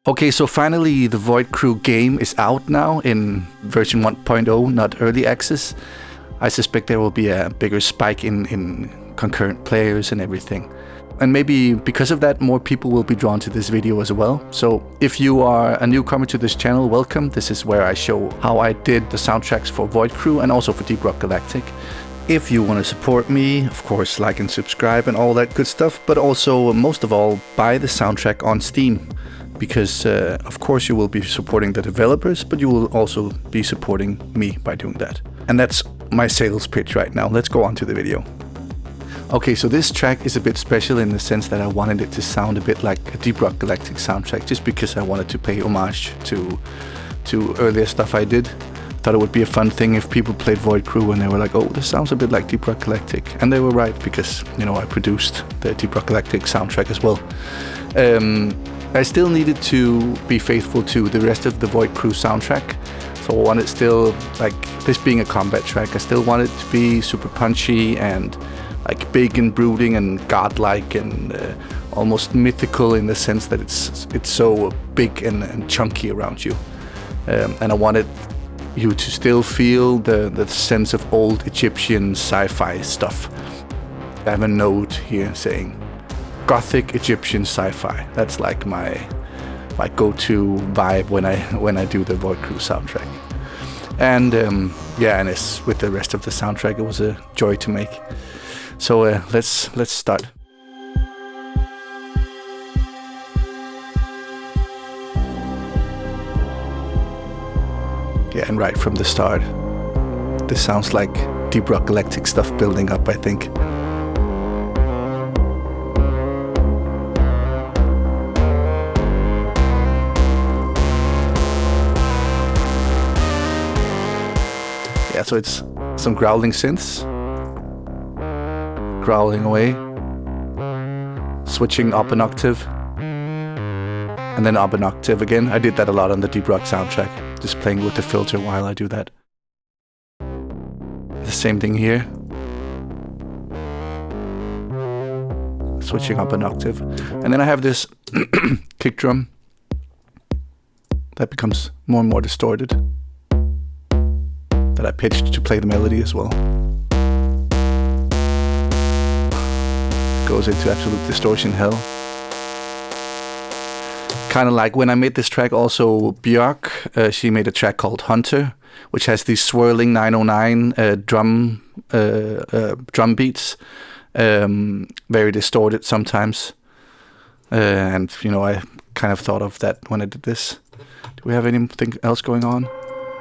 Okay, so finally the Void Crew game is out now in version 1.0, not early access. I suspect there will be a bigger spike in concurrent players and everything. And maybe because of that, more people will be drawn to this video as well. So if you are a newcomer to this channel, welcome. This is where I show how I did the soundtracks for Void Crew and also for Deep Rock Galactic. If you want to support me, of course, like and subscribe and all that good stuff, but also, most of all, buy the soundtrack on Steam. Because, of course, you will be supporting the developers, but you will also be supporting me by doing that. And that's my sales pitch right now. Let's go on to the video. Okay, so this track is a bit special in the sense that I wanted it to sound a bit like a Deep Rock Galactic soundtrack, just because I wanted to pay homage to earlier stuff I did. Thought it would be a fun thing if people played Void Crew and they were like, oh, this sounds a bit like Deep Rock Galactic. And they were right, because, you know, I produced the Deep Rock Galactic soundtrack as well. I still needed to be faithful to the rest of the Void Crew soundtrack. So I wanted still, like, this being a combat track, I still wanted it to be super punchy and like big and brooding and godlike and almost mythical in the sense that it's so big and chunky around you. And I wanted you to still feel the sense of old Egyptian sci-fi stuff. I have a note here saying Gothic Egyptian sci-fi. That's like my go-to vibe when I do the Void Crew soundtrack. And yeah, and it's with the rest of the soundtrack, it was a joy to make. So let's start. Yeah, and right from the start, this sounds like Deep Rock Galactic stuff building up, I think. Yeah, so it's some growling synths. Growling away. Switching up an octave. And then up an octave again. I did that a lot on the Deep Rock soundtrack. Just playing with the filter while I do that. The same thing here. Switching up an octave. And then I have this kick drum that becomes more and more distorted. That I pitched to play the melody as well. Goes into absolute distortion hell. Kind of like when I made this track also, Björk, she made a track called Hunter, which has these swirling 909 drum beats, very distorted sometimes. And, you know, I kind of thought of that when I did this. Do we have anything else going on?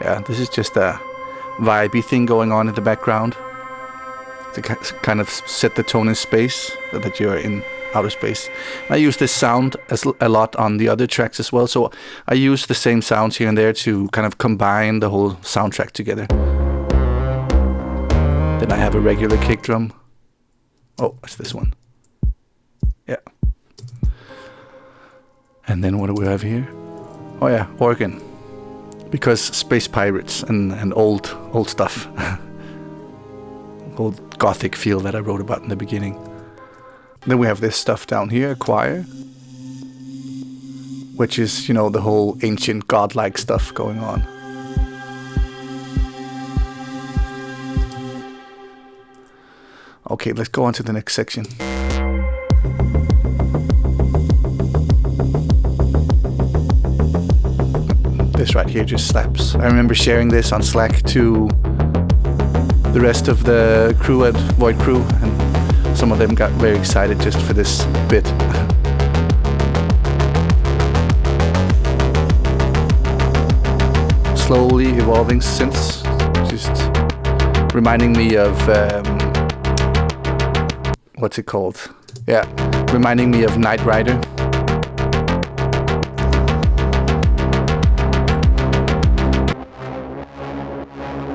Yeah, this is just a vibey thing going on in the background to kind of set the tone in space, so that you're in outer space. I use this sound a lot on the other tracks as well, so I use the same sounds here and there to kind of combine the whole soundtrack together. Then I have a regular kick drum. Oh, it's this one. Yeah. And then what do we have here? Oh yeah, organ. Because space pirates and old stuff. Old gothic feel that I wrote about in the beginning. Then we have this stuff down here, a choir. Which is, you know, the whole ancient godlike stuff going on. Okay, let's go on to the next section. This right here just slaps. I remember sharing this on Slack to the rest of the crew at Void Crew, and some of them got very excited just for this bit. Slowly evolving synths, just reminding me of what's it called? Yeah, reminding me of Knight Rider.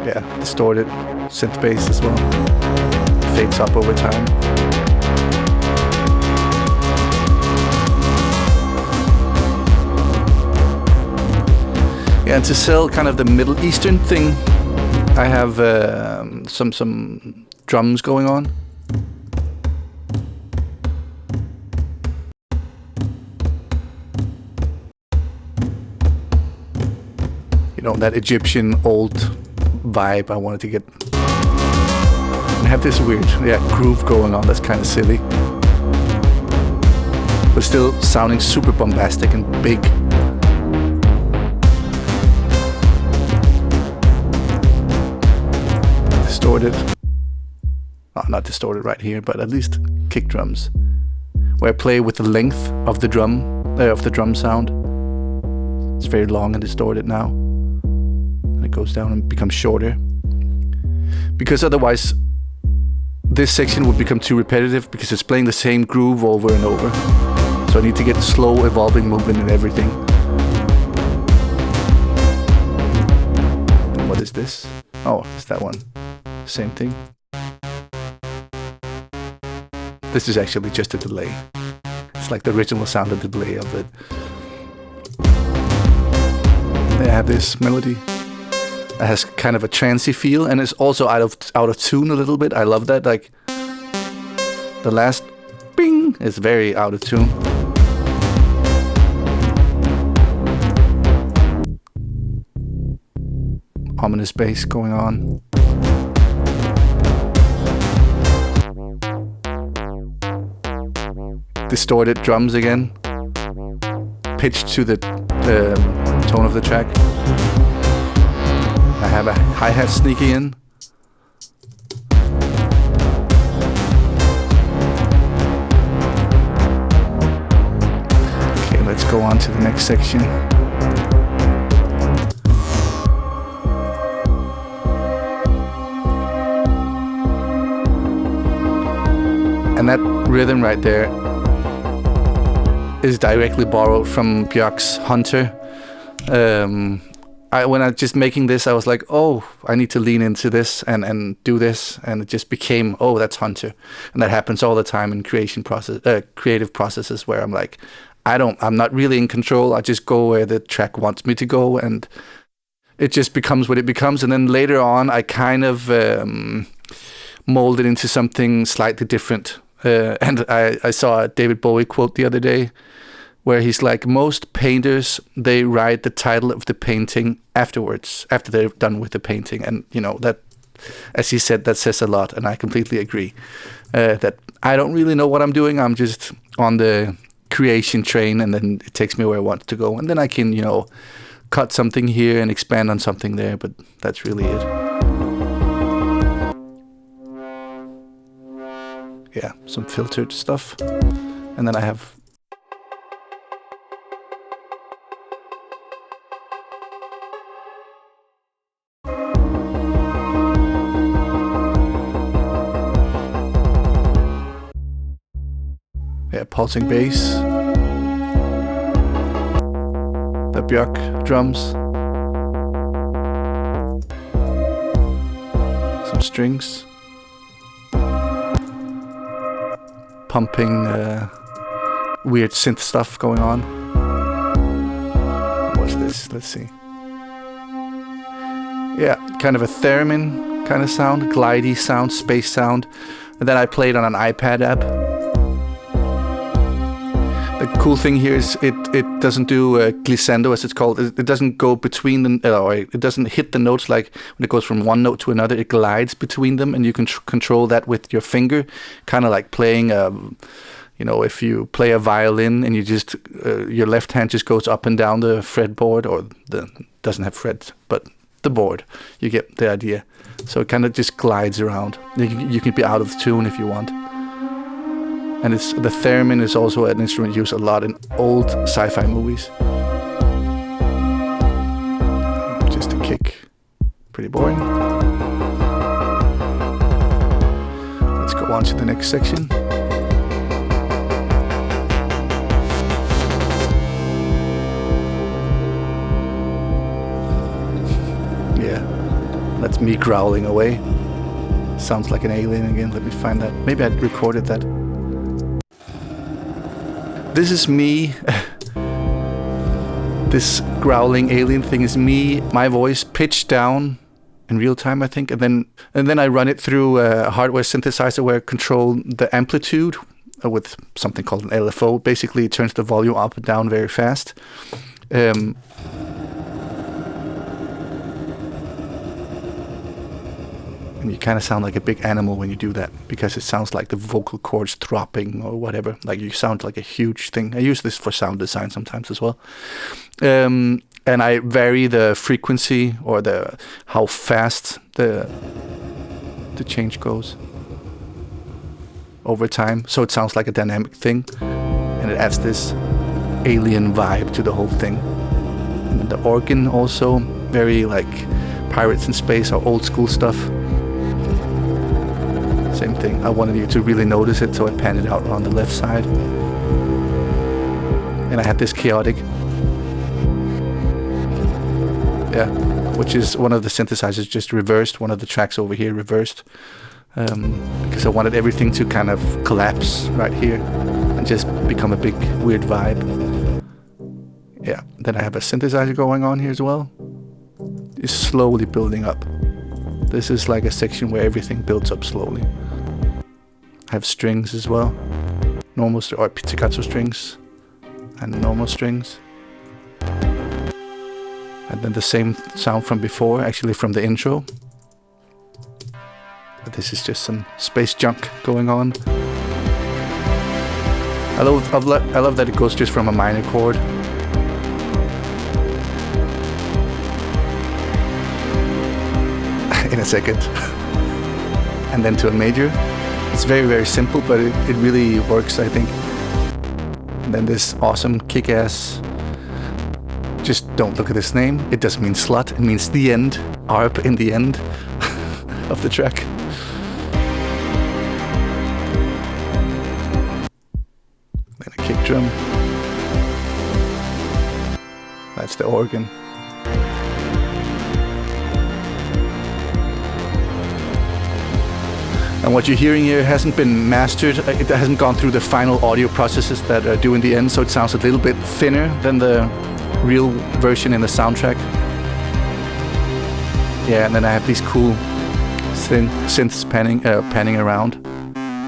Yeah, distorted synth bass as well. Fades up over time. Yeah, and to sell kind of the Middle Eastern thing, I have some drums going on. you know, that Egyptian old vibe I wanted to get. And have this weird, groove going on that's kind of silly, but still sounding super bombastic and big. Distorted. Oh, not distorted right here, but at least kick drums, where I play with the length of the drum sound. It's very long and distorted now, and it goes down and becomes shorter, because otherwise this section would become too repetitive, because it's playing the same groove over and over. So I need to get slow evolving movement in everything. What is this? Oh, it's that one. Same thing. This is actually just a delay. It's like the original sound of the delay of it. I have this melody that has kind of a trancey feel, and it's also out of tune a little bit. I love that. Like the last bing is very out of tune. Ominous bass going on. Distorted drums again, pitched to the tone of the track. I have a hi-hat sneaking in. Okay, let's go on to the next section. And that rhythm right there is directly borrowed from Björk's Hunter. When I just making this, I was like, oh, I need to lean into this and do this, and it just became, oh, that's Hunter. And that happens all the time in creative processes, where I'm like, I'm not really in control. I just go where the track wants me to go, and it just becomes what it becomes. And then later on, I kind of mold it into something slightly different. And I saw a David Bowie quote the other day, where he's like, most painters, they write the title of the painting afterwards, after they're done with the painting. And, you know, that, as he said, that says a lot, and I completely agree. That I don't really know what I'm doing. I'm just on the creation train, and then it takes me where I want to go. And then I can, you know, cut something here and expand on something there, but that's really it. Yeah, some filtered stuff. And then I have pulsing bass, the Björk drums, some strings, pumping weird synth stuff going on. What's this? Let's see. Yeah, kind of a theremin kind of sound, glidey sound, space sound. And then I played on an iPad app. The cool thing here is it doesn't do glissando, as it's called. It doesn't go between it doesn't hit the notes like when it goes from one note to another. It glides between them, and you can control that with your finger, kind of like playing. You know, if you play a violin and you just your left hand just goes up and down the fretboard, or doesn't have frets, but the board. You get the idea. So it kind of just glides around. You can be out of tune if you want. And the theremin is also an instrument used a lot in old sci-fi movies. Just a kick. Pretty boring. Let's go on to the next section. Yeah, that's me growling away. Sounds like an alien again. Let me find that. Maybe I recorded that. This is me. This growling alien thing is me, my voice pitched down in real time, I think, and then I run it through a hardware synthesizer where I control the amplitude with something called an LFO. Basically, it turns the volume up and down very fast. And you kind of sound like a big animal when you do that, because it sounds like the vocal cords throbbing or whatever. Like you sound like a huge thing. I use this for sound design sometimes as well. And I vary the frequency or how fast the change goes over time, so it sounds like a dynamic thing, and it adds this alien vibe to the whole thing. And the organ also very like Pirates in Space or old school stuff. Same thing. I wanted you to really notice it, so I panned it out on the left side. And I had this chaotic, which is one of the synthesizers just reversed, one of the tracks over here reversed, because I wanted everything to kind of collapse right here and just become a big weird vibe. Yeah, then I have a synthesizer going on here as well. It's slowly building up. This is like a section where everything builds up slowly. I have strings as well, normal or pizzicato strings and normal strings. And then the same sound from before, actually from the intro. But this is just some space junk going on. I love that it goes just from a minor chord. In a second. And then to a major. It's very, very simple, but it really works, I think. And then this awesome kick-ass, just don't look at this name. It doesn't mean slut, it means the end. ARP in the end of the track. Then a kick drum. That's the organ. And what you're hearing here hasn't been mastered. It hasn't gone through the final audio processes that are due in the end, so it sounds a little bit thinner than the real version in the soundtrack. Yeah, and then I have these cool synths panning around,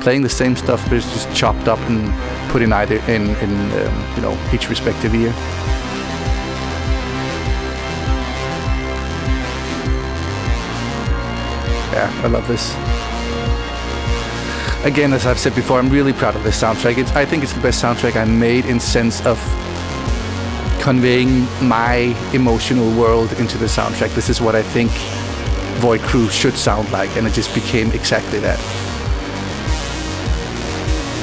playing the same stuff, but it's just chopped up and put in either in you know, each respective ear. Yeah, I love this. Again, as I've said before, I'm really proud of this soundtrack. I think it's the best soundtrack I made in sense of conveying my emotional world into the soundtrack. This is what I think Void Crew should sound like, and it just became exactly that.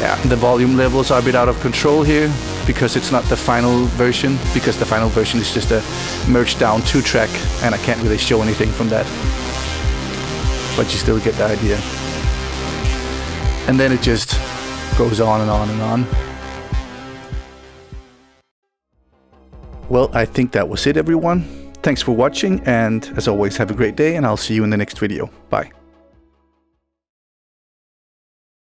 Yeah, the volume levels are a bit out of control here because it's not the final version, because the final version is just a merged down 2-track, and I can't really show anything from that. But you still get the idea. And then it just goes on and on and on. Well, I think that was it, everyone. Thanks for watching, and as always, have a great day, and I'll see you in the next video. Bye.